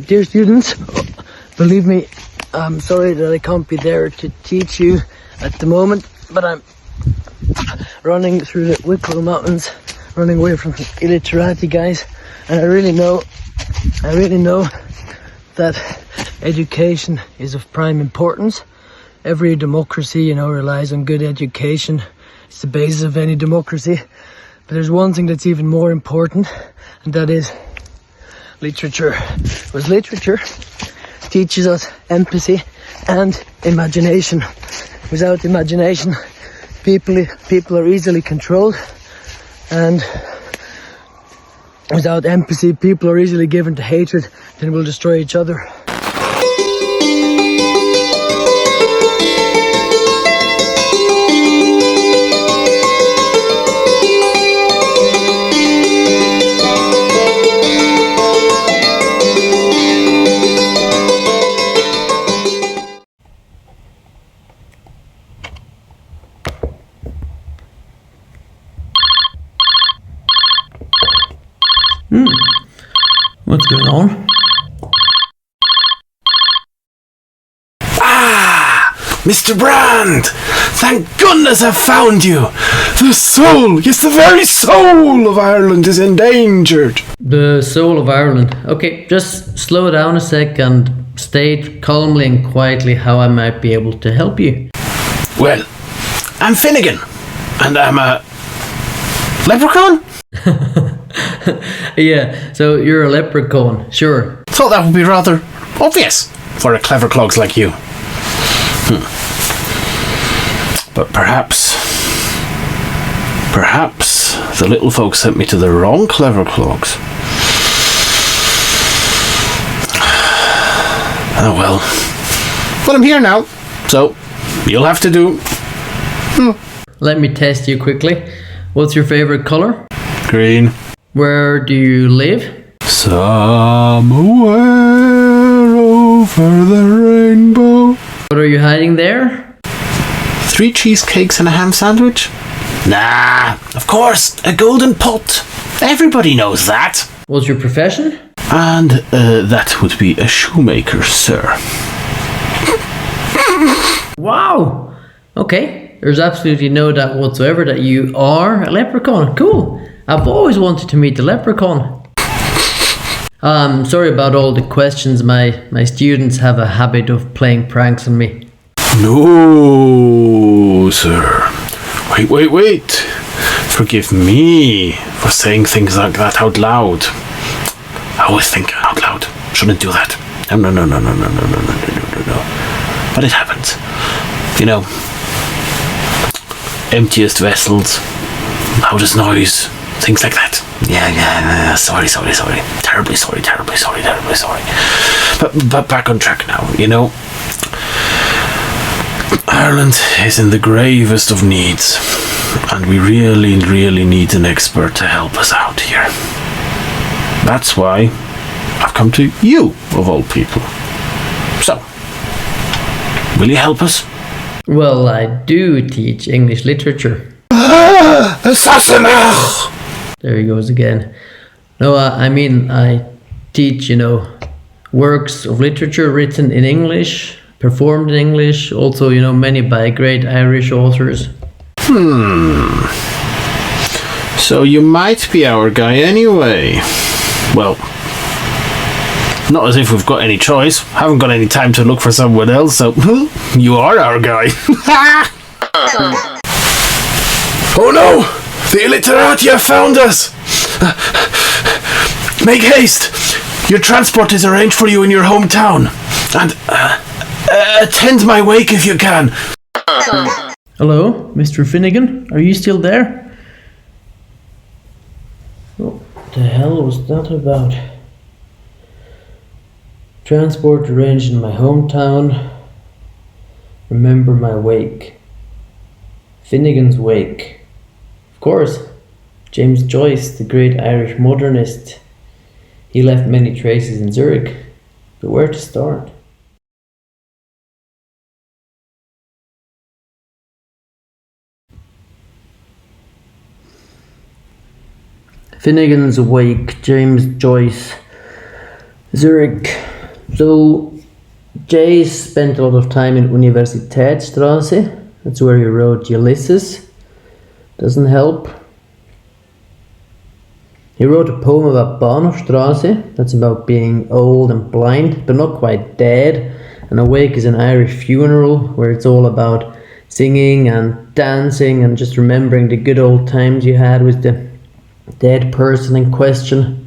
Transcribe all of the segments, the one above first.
Dear students, believe me, I'm sorry that I can't be there to teach you at the moment, but I'm running through the Wicklow Mountains, running away from illiterati guys, and I really know that education is of prime importance. Every democracy, relies on good education. It's the basis of any democracy. But there's one thing that's even more important, and that is literature. Because literature teaches us empathy and imagination. Without imagination, people are easily controlled, and without empathy, people are easily given to hatred and will destroy each other. What's going on? Ah! Mr. Brand! Thank goodness I've found you! The soul, yes, the very soul of Ireland is endangered! The soul of Ireland. Okay, just slow down a sec and state calmly and quietly how I might be able to help you. Well, I'm Finnegan, and I'm a leprechaun? Yeah, so you're a leprechaun, sure. Thought that would be rather obvious for a clever clogs like you. But perhaps the little folks sent me to the wrong clever clogs. Oh well. But I'm here now, so you'll have to do. Let me test you quickly. What's your favorite color? Green. Where do you live? Somewhere over the rainbow. What are you hiding there? 3 cheesecakes and a ham sandwich? Nah, of course, a golden pot. Everybody knows that. What's your profession? And that would be a shoemaker, sir. Wow! Okay, there's absolutely no doubt whatsoever that you are a leprechaun. Cool! I've always wanted to meet the leprechaun. Sorry about all the questions. My students have a habit of playing pranks on me. No, sir. Wait. Forgive me for saying things like that out loud. I always think out loud. Shouldn't do that. No. But it happens. Emptiest vessels, loudest noise, things like that. Yeah. Sorry. Terribly sorry. But back on track now. Ireland is in the gravest of needs, and we really need an expert to help us out here. That's why I've come to you, of all people. So, will you help us? Well, I do teach English literature. Assassin! There he goes again. No, I mean, I teach, works of literature written in English, performed in English, also, many by great Irish authors. So you might be our guy anyway. Well, not as if we've got any choice. Haven't got any time to look for someone else, so you are our guy. Oh no! The illiterati have found us! Make haste! Your transport is arranged for you in your hometown. And attend my wake if you can. Hello, Mr. Finnegan? Are you still there? What the hell was that about? Transport arranged in my hometown. Remember my wake. Finnegan's wake. Of course, James Joyce, the great Irish modernist. He left many traces in Zurich, but where to start? Finnegan's Wake, James Joyce. Zurich. So Jay spent a lot of time in Universitätsstraße. That's where he wrote Ulysses. Doesn't help. He wrote a poem about Bahnhofstraße. That's about being old and blind, but not quite dead. And Awake is an Irish funeral where it's all about singing and dancing and just remembering the good old times you had with the dead person in question.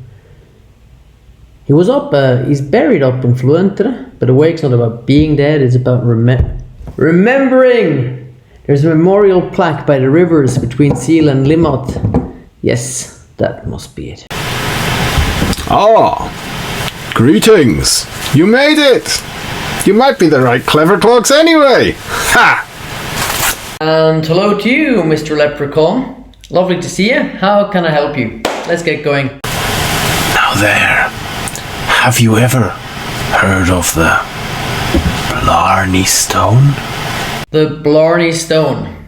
He's buried up in Fluentre, but Awake's not about being dead, it's about remembering! There's a memorial plaque by the rivers between Seal and Limot. Yes, that must be it. Ah, greetings. You made it. You might be the right clever clogs anyway. Ha! And hello to you, Mr. Leprechaun. Lovely to see you. How can I help you? Let's get going. Now there. Have you ever heard of the Blarney Stone? The Blarney Stone.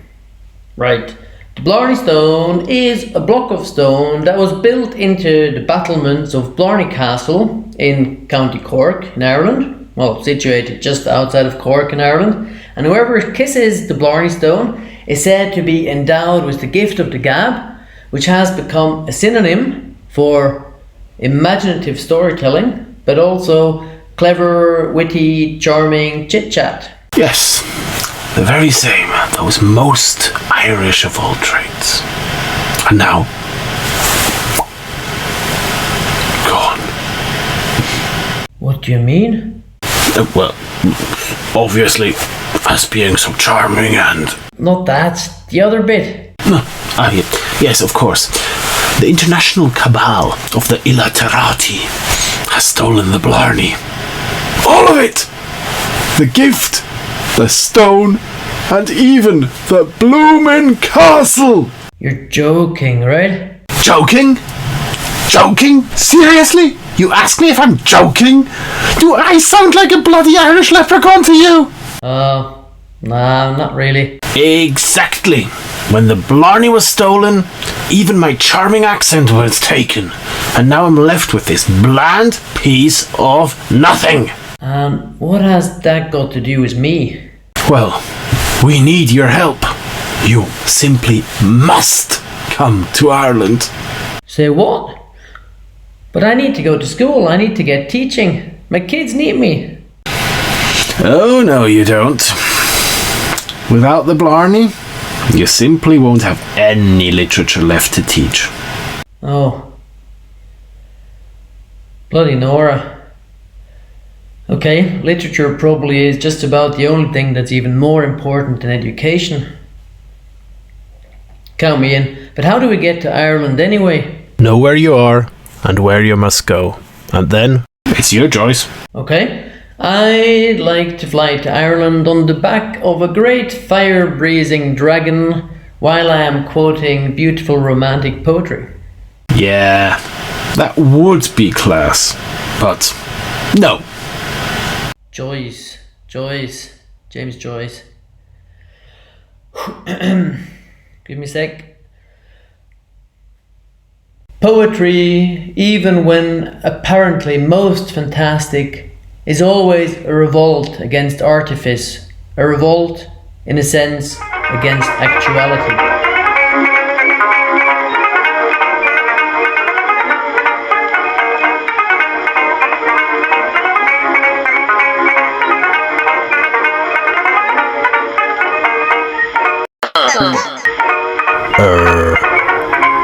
Right. The Blarney Stone is a block of stone that was built into the battlements of Blarney Castle in County Cork in Ireland. Well, situated just outside of Cork in Ireland. And whoever kisses the Blarney Stone is said to be endowed with the gift of the gab, which has become a synonym for imaginative storytelling, but also clever, witty, charming chit-chat. Yes, the very same. Those most Irish of all traits. And now, gone. What do you mean? Well, obviously, as being so charming and... Not that, the other bit. Yes, of course. The international cabal of the illiterati has stolen the Blarney. All of it! The gift, the stone, and even the bloomin' castle! You're joking, right? Joking? Joking? Seriously? You ask me if I'm joking? Do I sound like a bloody Irish leprechaun to you? Nah, not really. Exactly. When the Blarney was stolen, even my charming accent was taken. And now I'm left with this bland piece of nothing. And what has that got to do with me? Well, we need your help. You simply must come to Ireland. Say what? But I need to go to school, I need to get teaching. My kids need me. Oh, no, you don't. Without the Blarney, you simply won't have any literature left to teach. Oh. Bloody Nora. Okay, literature probably is just about the only thing that's even more important than education. Count me in. But how do we get to Ireland anyway? Know where you are and where you must go. And then, it's your choice. Okay. I'd like to fly to Ireland on the back of a great fire-breathing dragon while I am quoting beautiful romantic poetry. Yeah, that would be class. But, no. Joyce, James Joyce. Give me a sec. Poetry, even when apparently most fantastic, is always a revolt against artifice, a revolt, in a sense, against actuality.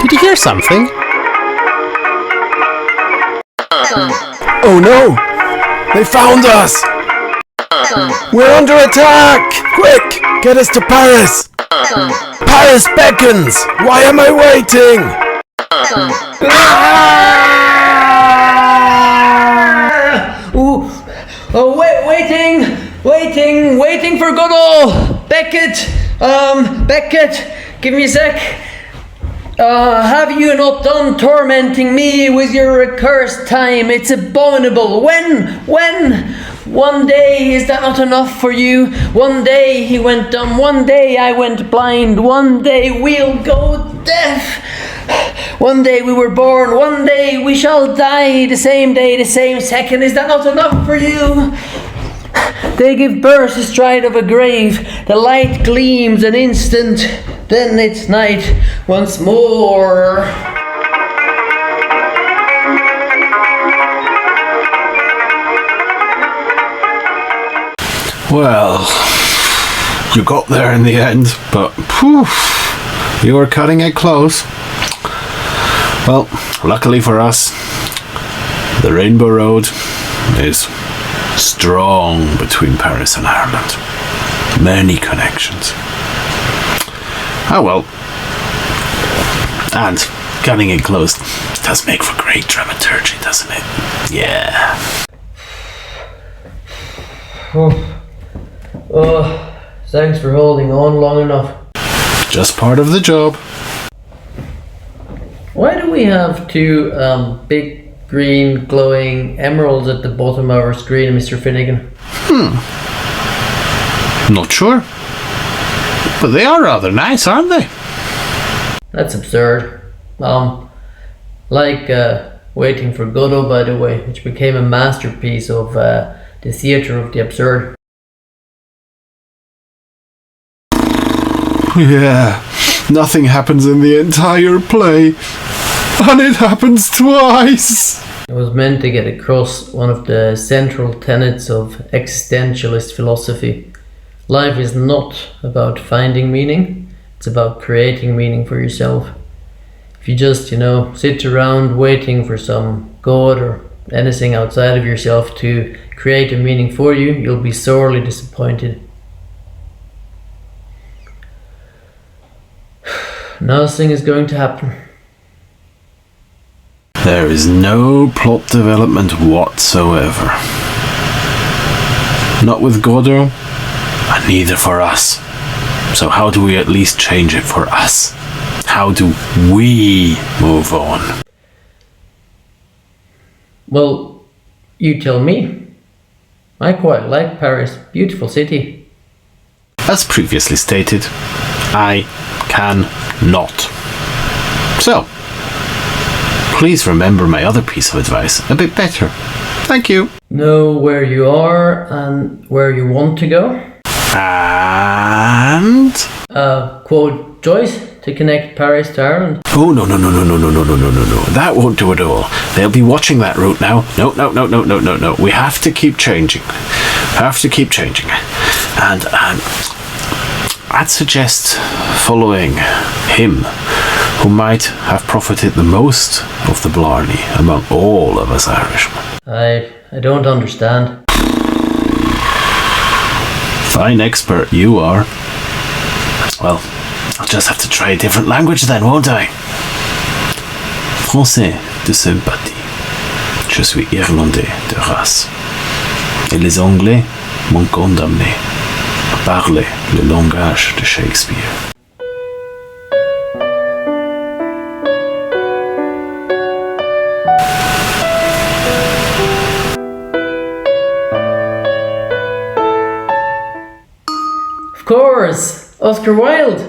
Did you hear something? Oh no! They found us! We're under attack! Quick! Get us to Paris! Paris beckons! Why am I waiting? Waiting for Goodall! Beckett, give me a sec. Have you not done tormenting me with your accursed time? It's abominable. When? One day, is that not enough for you? One day he went dumb, one day I went blind, one day we'll go deaf. One day we were born, one day we shall die, the same day, the same second. Is that not enough for you? They give birth astride of a grave. The light gleams an instant, then it's night once more. Well, you got there in the end, but poof, you were cutting it close. Well, luckily for us, the Rainbow Road is strong between Paris and Ireland. Many connections. Oh well. And cutting it close does make for great dramaturgy, doesn't it? Yeah. Oh, thanks for holding on long enough. Just part of the job. Why do we have two big green glowing emeralds at the bottom of our screen, Mr. Finnegan? Not sure. But they are rather nice, aren't they? That's absurd. Like Waiting for Godot, by the way, which became a masterpiece of the theatre of the absurd. Yeah, nothing happens in the entire play. And it happens twice. It was meant to get across one of the central tenets of existentialist philosophy. Life is not about finding meaning, it's about creating meaning for yourself. If you just, sit around waiting for some God or anything outside of yourself to create a meaning for you, you'll be sorely disappointed. Nothing is going to happen. There is no plot development whatsoever. Not with Godot, and neither for us. So how do we at least change it for us? How do we move on? Well, you tell me. I quite like Paris. Beautiful city. As previously stated, I can not. So, please remember my other piece of advice a bit better. Thank you. Know where you are and where you want to go. And... Quote Joyce to connect Paris to Ireland. Oh, no. That won't do at all. They'll be watching that route now. No. We have to keep changing. And I'd suggest following him, who might have profited the most of the Blarney among all of us Irishmen. I don't understand. Fine expert you are. Well, I'll just have to try a different language then, won't I? Français de sympathie. Je suis irlandais de race. Et les Anglais m'ont condamné à parler le langage de Shakespeare. Of course, Oscar Wilde.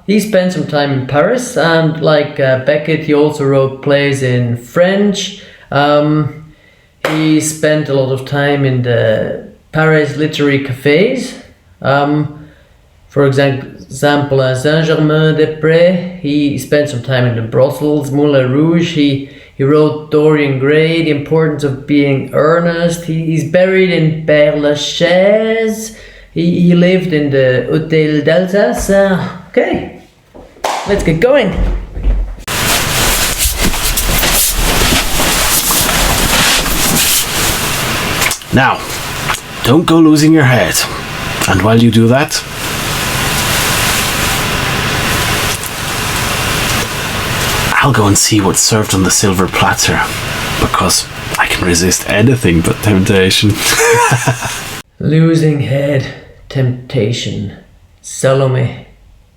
He spent some time in Paris, and like Beckett, he also wrote plays in French. He spent a lot of time in the Paris literary cafes. For example, at Saint-Germain-des-Prés, he spent some time in the Brussels Moulin Rouge. He wrote Dorian Gray, The Importance of Being Earnest. He's buried in Père Lachaise. He lived in the Hôtel d'Alsace. Okay, let's get going. Now, don't go losing your head. And while you do that, I'll go and see what's served on the silver platter, because I can resist anything but temptation. Losing head, temptation. Salome.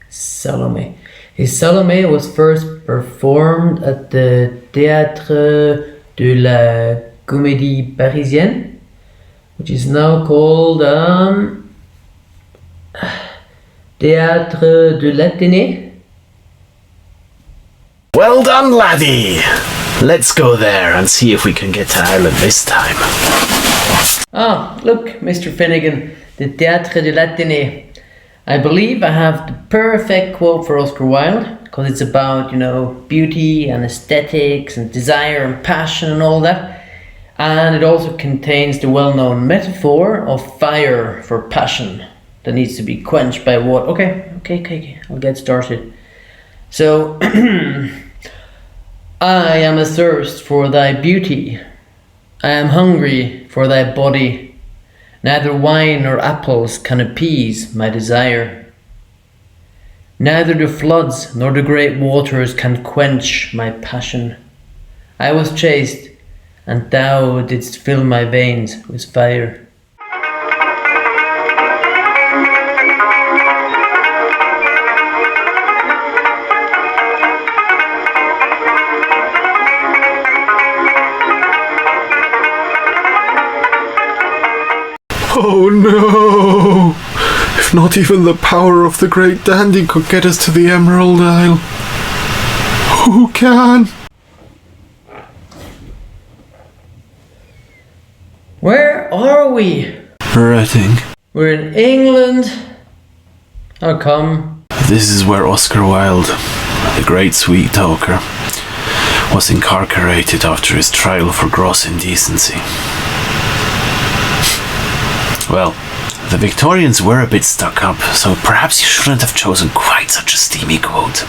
His Salome was first performed at the Théâtre de la Comédie Parisienne, which is now called Théâtre de l'Athénée. Well done, laddie. Let's go there and see if we can get to Ireland this time. Ah, look, Mr. Finnegan, the Théâtre de l'Athénée. I believe I have the perfect quote for Oscar Wilde, because it's about, beauty and aesthetics and desire and passion and all that. And it also contains the well-known metaphor of fire for passion that needs to be quenched by water. Okay, I'll get started. So, I am athirst for thy beauty. I am hungry for thy body. Neither wine nor apples can appease my desire. Neither the floods nor the great waters can quench my passion. I was chaste, and thou didst fill my veins with fire. Oh no! If not even the power of the great dandy could get us to the Emerald Isle, who can? Where are we? Reading. We're in England. How come? This is where Oscar Wilde, the great sweet talker, was incarcerated after his trial for gross indecency. Well, the Victorians were a bit stuck up, so perhaps you shouldn't have chosen quite such a steamy quote.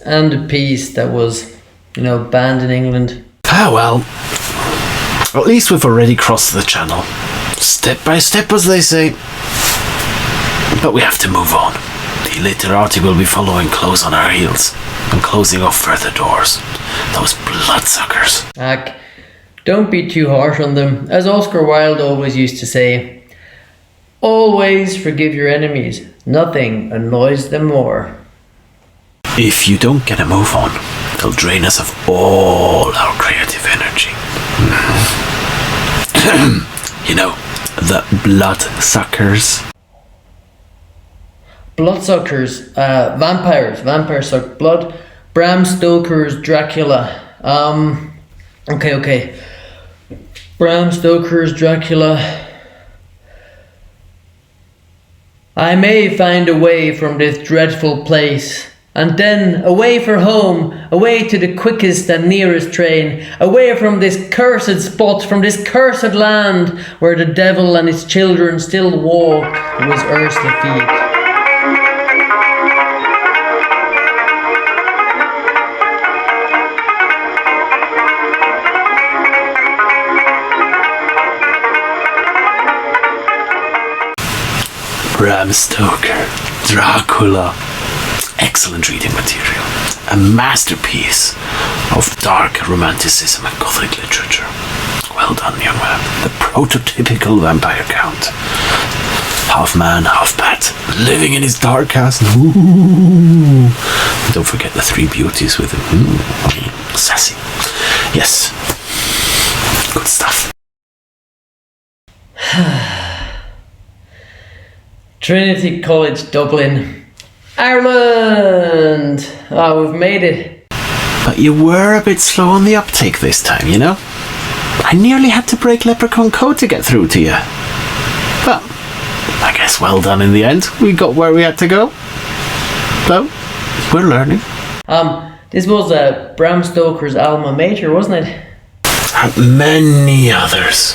And the piece that was, banned in England. Ah well, at least we've already crossed the channel. Step by step, as they say. But we have to move on. The literati will be following close on our heels and closing off further doors. Those bloodsuckers. Don't be too harsh on them. As Oscar Wilde always used to say, always forgive your enemies. Nothing annoys them more. If you don't get a move on, they'll drain us of all our creative energy. The bloodsuckers. Bloodsuckers, vampires suck blood. Bram Stoker's Dracula. Okay. Bram Stoker's Dracula. I may find a way from this dreadful place, and then away for home, away to the quickest and nearest train, away from this cursed spot, from this cursed land, where the devil and his children still walk with earthly feet. Bram Stoker, Dracula. Excellent reading material. A masterpiece of dark romanticism and Gothic literature. Well done, young man. The prototypical vampire count. Half man, half bat, living in his dark castle. Ooh. And don't forget the three beauties with him. Sassy. Yes. Good stuff. Trinity College, Dublin. Ireland! Oh, we've made it. But you were a bit slow on the uptake this time, I nearly had to break Leprechaun code to get through to you. But I guess well done in the end. We got where we had to go. So, we're learning. This was Bram Stoker's alma mater, wasn't it? And many others.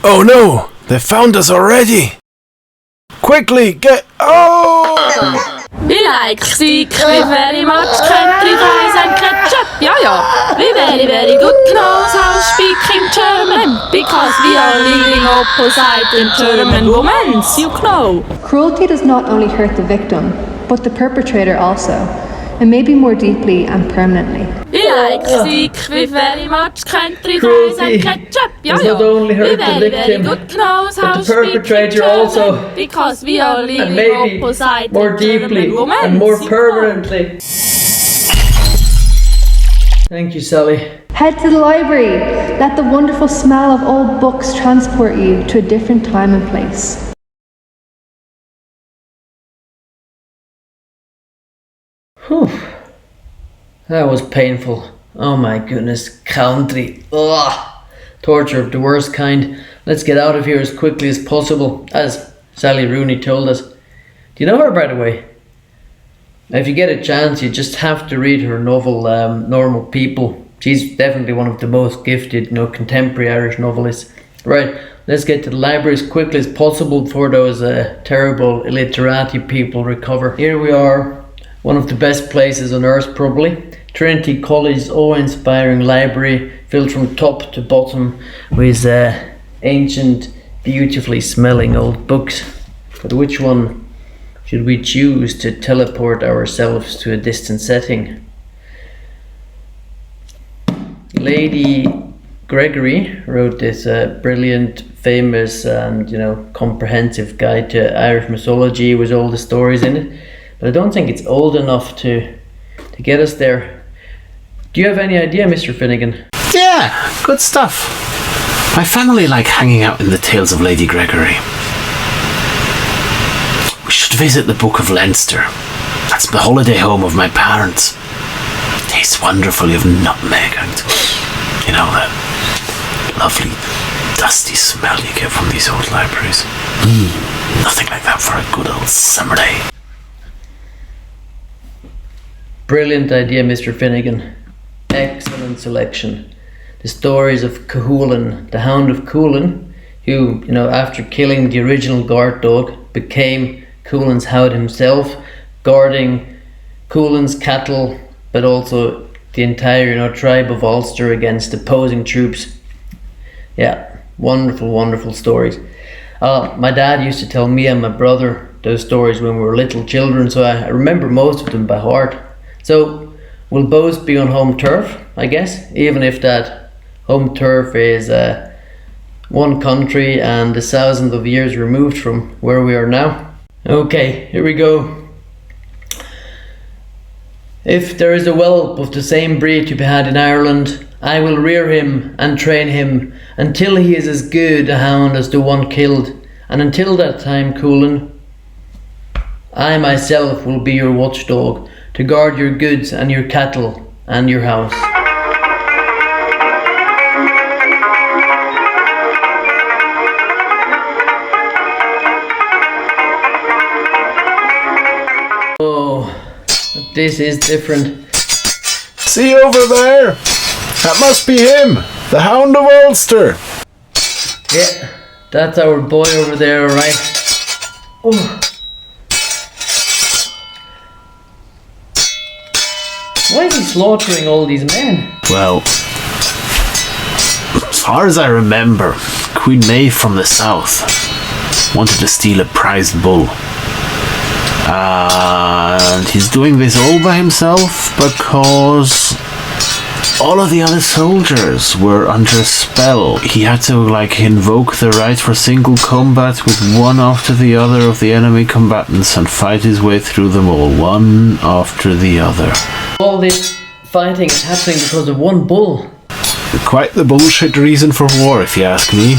Oh no! They found us already! Quickly, get... Oh! We like secret very much, country fries and ketchup, yeah. We very good knows how speaking German, because we are living opposite in German women's, Cruelty does not only hurt the victim, but the perpetrator also, and maybe more deeply and permanently. We like secret very much, country fries and ketchup, does not only hurt the victim, good knows how but the perpetrator also, because we are living and maybe opposite more deeply and more permanently. Thank you, Sally. Head to the library. Let the wonderful smell of old books transport you to a different time and place. Whew. That was painful. Oh my goodness, country. Ugh. Torture of the worst kind. Let's get out of here as quickly as possible, as Sally Rooney told us. Do you know her, by the way? If you get a chance, you just have to read her novel, Normal People. She's definitely one of the most gifted, contemporary Irish novelists. Right, let's get to the library as quickly as possible before those terrible illiterati people recover. Here we are, one of the best places on earth probably. Trinity College's awe-inspiring library, filled from top to bottom with ancient, beautifully smelling old books. But which one should we choose to teleport ourselves to a distant setting? Lady Gregory wrote this brilliant, famous and comprehensive guide to Irish mythology with all the stories in it. But I don't think it's old enough to get us there. Do you have any idea, Mr. Finnegan? Yeah, good stuff. My family like hanging out in the tales of Lady Gregory. We should visit the Book of Leinster. That's the holiday home of my parents. It tastes wonderfully of nutmeg and, that lovely dusty smell you get from these old libraries. Nothing like that for a good old summer day. Brilliant idea, Mr. Finnegan. Excellent selection. The stories of Cuchulainn, the Hound of Cuchulainn, who, after killing the original guard dog, became Cuchulainn's hound himself, guarding Cuchulainn's cattle, but also the entire, tribe of Ulster against opposing troops. Yeah, wonderful, wonderful stories. My dad used to tell me and my brother those stories when we were little children, so I remember most of them by heart. So we'll both be on home turf, I guess, even if that home turf is one country and 1,000 of years removed from where we are now. Okay, here we go. If there is a whelp of the same breed to be had in Ireland, I will rear him and train him until he is as good a hound as the one killed. And until that time, Cuchulainn, I myself will be your watchdog, to guard your goods and your cattle and your house. Oh, this is different. See over there? That must be him, the Hound of Ulster. Yeah, that's our boy over there, alright. Oh. Why is he slaughtering all these men? Well, as far as I remember, Queen Maeve from the south wanted to steal a prized bull. And he's doing this all by himself because all of the other soldiers were under a spell. He had to invoke the right for single combat with one after the other of the enemy combatants and fight his way through them all, one after the other. All this fighting is happening because of one bull. Quite the bullshit reason for war, if you ask me.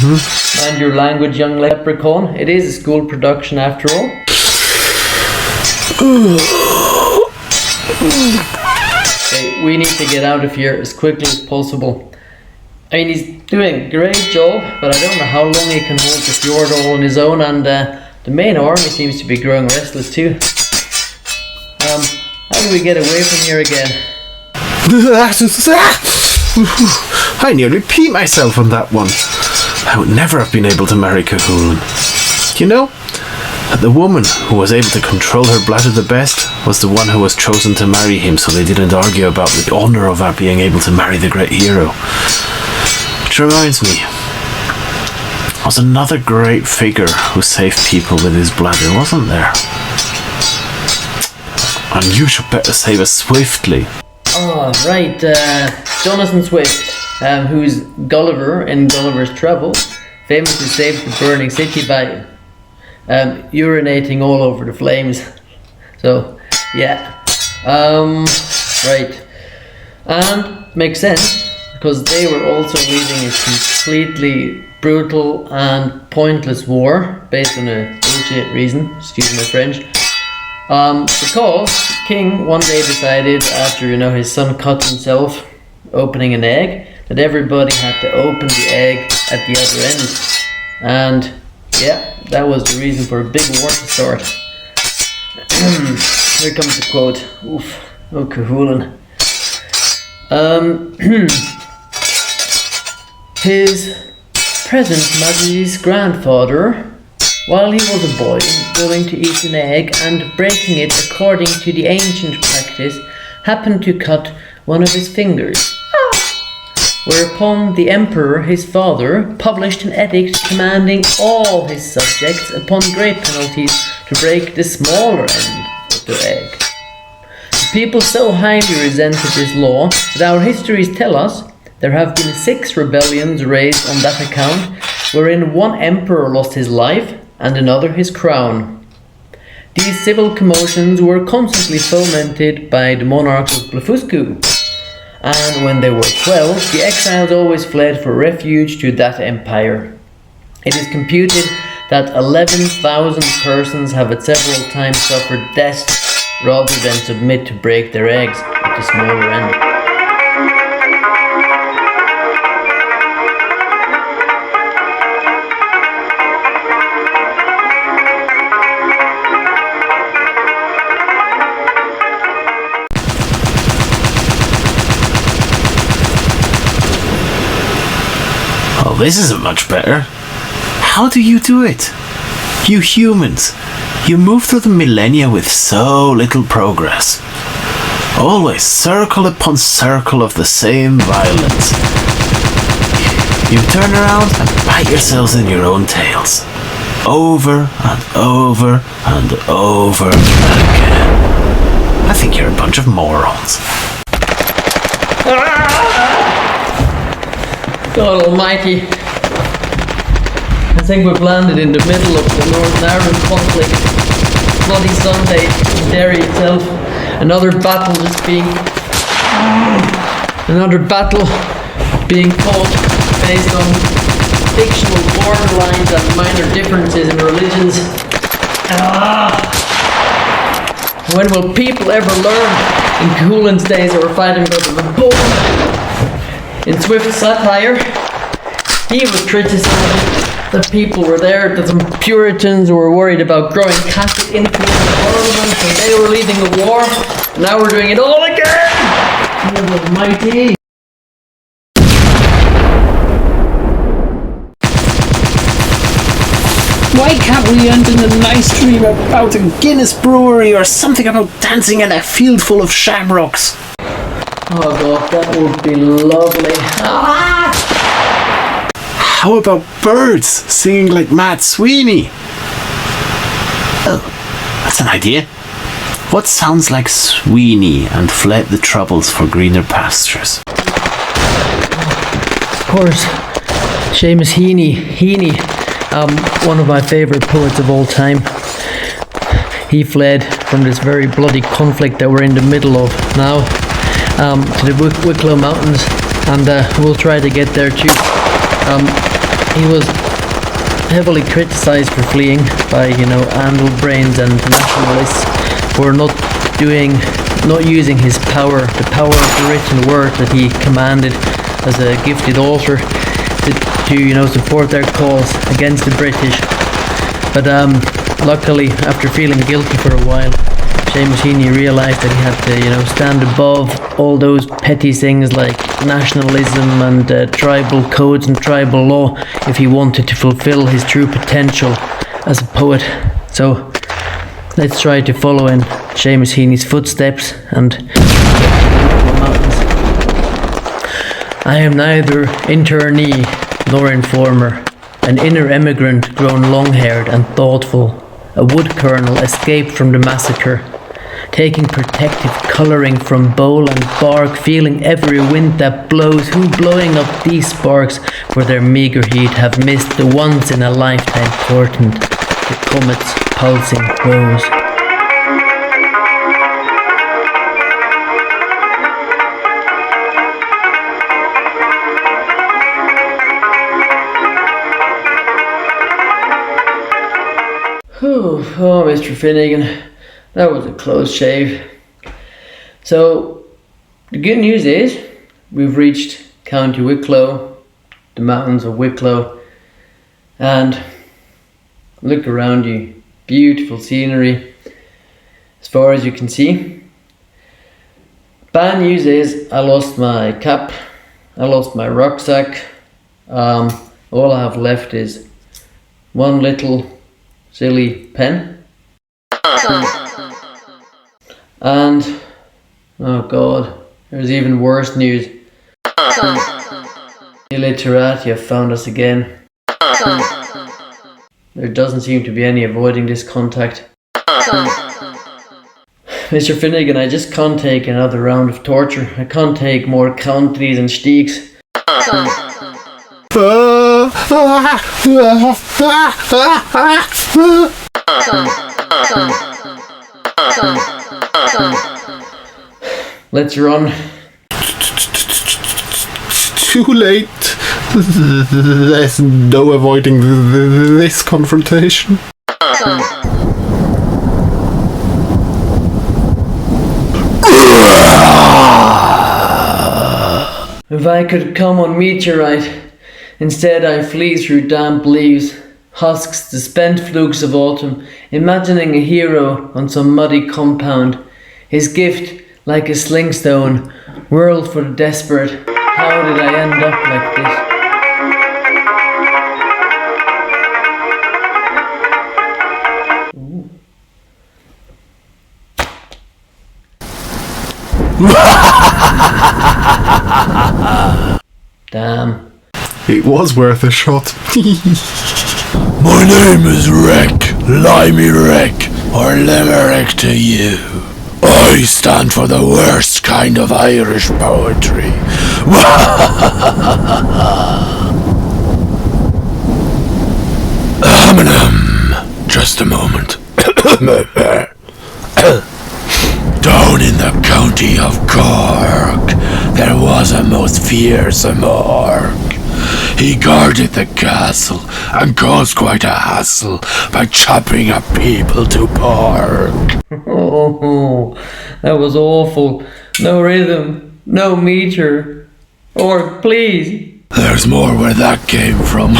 Mind your language, young leprechaun. It is a school production after all. Okay, we need to get out of here as quickly as possible. I mean, he's doing a great job, but I don't know how long he can hold the fjord all on his own, and the main army seems to be growing restless too. How do we get away from here again? I nearly peed myself on that one. I would never have been able to marry Cuchulainn. You know, the woman who was able to control her bladder the best was the one who was chosen to marry him, so they didn't argue about the honour of her being able to marry the great hero. Which reminds me, there was another great figure who saved people with his bladder, wasn't there? And you should better save us swiftly. Oh, right, Jonathan Swift, who's Gulliver in Gulliver's Travels, famously saved the burning city by urinating all over the flames. So, yeah. Right. And makes sense, because they were also leading a completely brutal and pointless war based on a bullshit reason, excuse my French. Because king one day decided, after his son cut himself opening an egg, that everybody had to open the egg at the other end. And yeah, that was the reason for a big war to start. Here comes the quote. Oof. Oh, Cahulan. His present Majesty's grandfather, while he was a boy, going to eat an egg and breaking it according to the ancient practice, happened to cut one of his fingers. Whereupon the emperor, his father, published an edict commanding all his subjects, upon great penalties, to break the smaller end of their egg. The people so highly resented this law that our histories tell us there have been 6 rebellions raised on that account, wherein one emperor lost his life and another his crown. These civil commotions were constantly fomented by the monarchs of Blefuscu, and when they were 12, the exiles always fled for refuge to that empire. It is computed that 11,000 persons have at several times suffered death rather than submit to break their eggs at the smaller end. Oh, this isn't much better. How do you do it? You humans, you move through the millennia with so little progress. Always circle upon circle of the same violence. You turn around and bite yourselves in your own tails. Over and over and over again. I think you're a bunch of morons. God almighty. I think we've landed in the middle of the Northern Ireland conflict. Bloody Sunday in Derry itself. Another battle being fought based on fictional borderlines and minor differences in religions. When will people ever learn? In Cahulan's days they were fighting because of a bull. In Swift's satire, he was criticizing that people were there, that some Puritans were worried about growing Catholic influence in Parliament and they were leading a war. And now we're doing it all again! God almighty! Why can't we end in a nice dream about a Guinness brewery or something about dancing in a field full of shamrocks? Oh God, that would be lovely. How about birds singing like Matt Sweeney? Oh, that's an idea. What sounds like Sweeney and fled the troubles for greener pastures? Of course, Seamus Heaney, one of my favourite poets of all time. He fled from this very bloody conflict that we're in the middle of now to the Wicklow Mountains, and we'll try to get there too. He was heavily criticised for fleeing by, addle brains and nationalists for not using his power, the power of the written word that he commanded as a gifted author to support their cause against the British. But luckily, after feeling guilty for a while, Seamus Heaney realised that he had to, stand above all those petty things like nationalism and tribal codes and tribal law if he wanted to fulfil his true potential as a poet. So let's try to follow in Seamus Heaney's footsteps and mountains. I am neither internee nor informer, an inner emigrant grown long-haired and thoughtful, a wood colonel escaped from the massacre, taking protective colouring from bole and bark, feeling every wind that blows, who blowing up these sparks for their meagre heat have missed the once-in-a-lifetime portent, the comet's pulsing rose. Oh, Mr. Finnegan, that was a close shave. So the good news is we've reached County Wicklow, the mountains of Wicklow, and look around you, beautiful scenery as far as you can see. Bad news is I lost my cap, I lost my rucksack. All I have left is one little silly pen. And, oh God, there's even worse news. Illiterati have found us again. There doesn't seem to be any avoiding this contact. Mr. Finnegan, I just can't take another round of torture. I can't take more countries and steaks. Let's run. Too late. There's no avoiding this confrontation. If I could come on meteorite, instead I flee through damp leaves, husks, the spent flukes of autumn, imagining a hero on some muddy compound, his gift like a sling stone, whirled for the desperate. How did I end up like this? Damn. It was worth a shot. My name is Rick, Limey Rick, or Limerick to you. I stand for the worst kind of Irish poetry. Just a moment. Down in the county of Cork, there was a most fearsome orc. He guarded the castle and caused quite a hassle by chopping up people to pork. Oh, that was awful. No rhythm, no meter. Or please. There's more where that came from.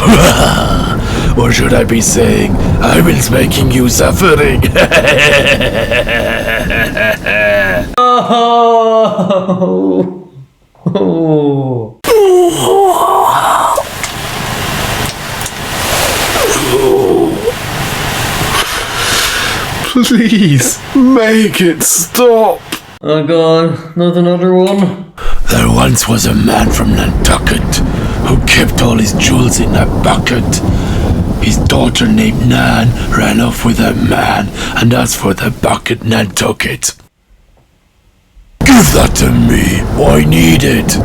Or should I be saying, I was making you suffering. Oh. Oh. Please, make it stop. Oh God, not another one. There once was a man from Nantucket who kept all his jewels in a bucket. His daughter named Nan ran off with a man, and as for the bucket, Nan took it. Give that to me, I need it.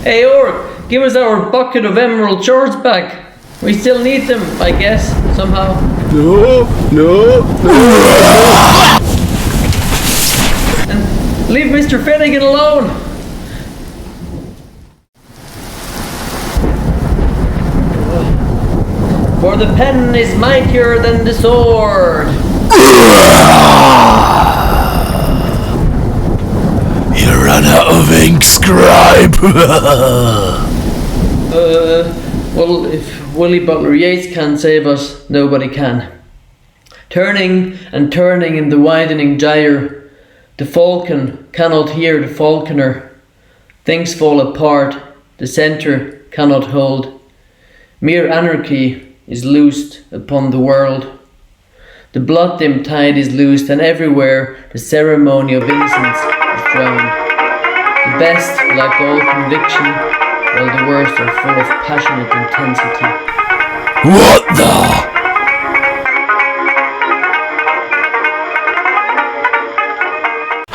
Hey Orc, give us our bucket of emerald shards back. We still need them, I guess, somehow. No. And leave Mr. Finnegan alone. For the pen is mightier than the sword. You ran out of ink, scribe. Well, if Willie Butler Yeats can't save us, nobody can. Turning and turning in the widening gyre, the falcon cannot hear the falconer. Things fall apart, the centre cannot hold. Mere anarchy is loosed upon the world. The blood-dimmed tide is loosed, and everywhere the ceremony of innocence is drowned. The best lack all conviction, while the worst are full of passionate intensity. What the?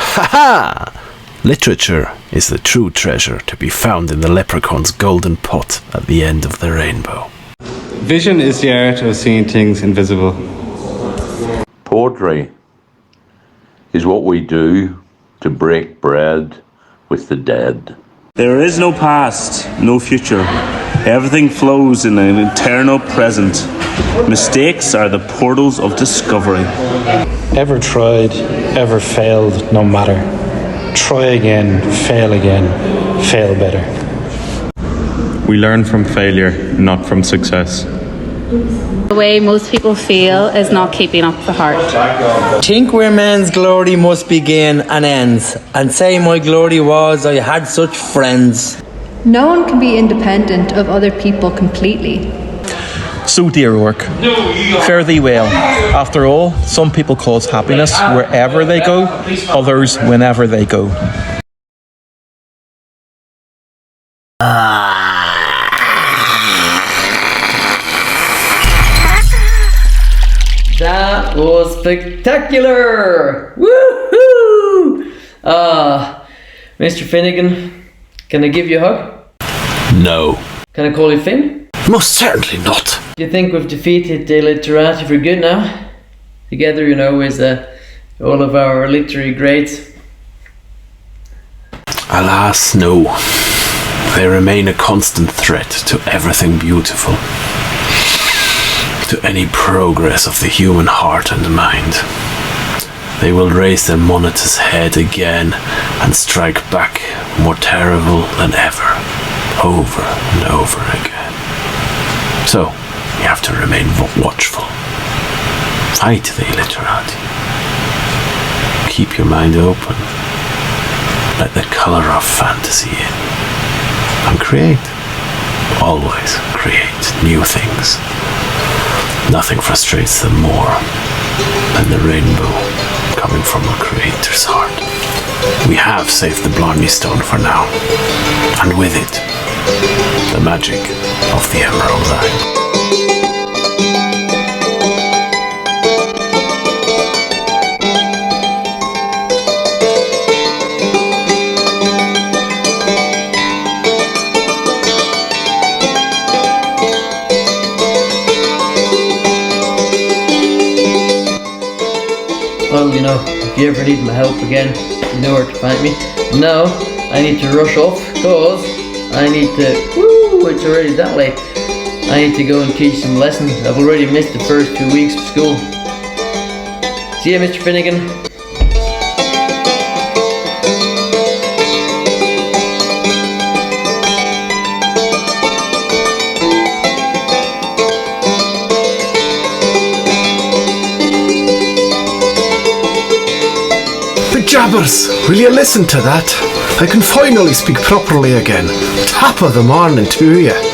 Ha! Literature is the true treasure to be found in the leprechaun's golden pot at the end of the rainbow. Vision is the art of seeing things invisible. Poetry is what we do to break bread with the dead. There is no past, no future. Everything flows in an eternal present. Mistakes are the portals of discovery. Ever tried, ever failed, no matter. Try again, fail better. We learn from failure, not from success. The way most people feel is not keeping up the heart. Think where man's glory must begin and ends, and say my glory was I had such friends. No one can be independent of other people completely. So, dear Rourke, fare thee well. After all, some people cause happiness wherever they go, others whenever they go. That was spectacular! Woohoo! Mr. Finnegan, can I give you a hug? No. Can I call you Finn? Most certainly not. Do you think we've defeated the literati for good now? Together, you know, is all of our literary greats. Alas, no. They remain a constant threat to everything beautiful, to any progress of the human heart and mind. They will raise their monitor's head again and strike back more terrible than ever, over and over again. So, you have to remain watchful. Fight the illiterati. Keep your mind open. Let the colour of fantasy in. And create. Always create new things. Nothing frustrates them more than the rainbow coming from a creator's heart. We have saved the Blarney Stone for now, and with it, the magic of the Emerald Line. Well, you know, if you ever need my help again, you know where to find me. Now, I need to rush off, cause I need to, it's already that late. I need to go and teach some lessons. I've already missed the first 2 weeks of school. See ya, Mr. Finnegan. Jabbers, will you listen to that? I can finally speak properly again. Top of the morning to you.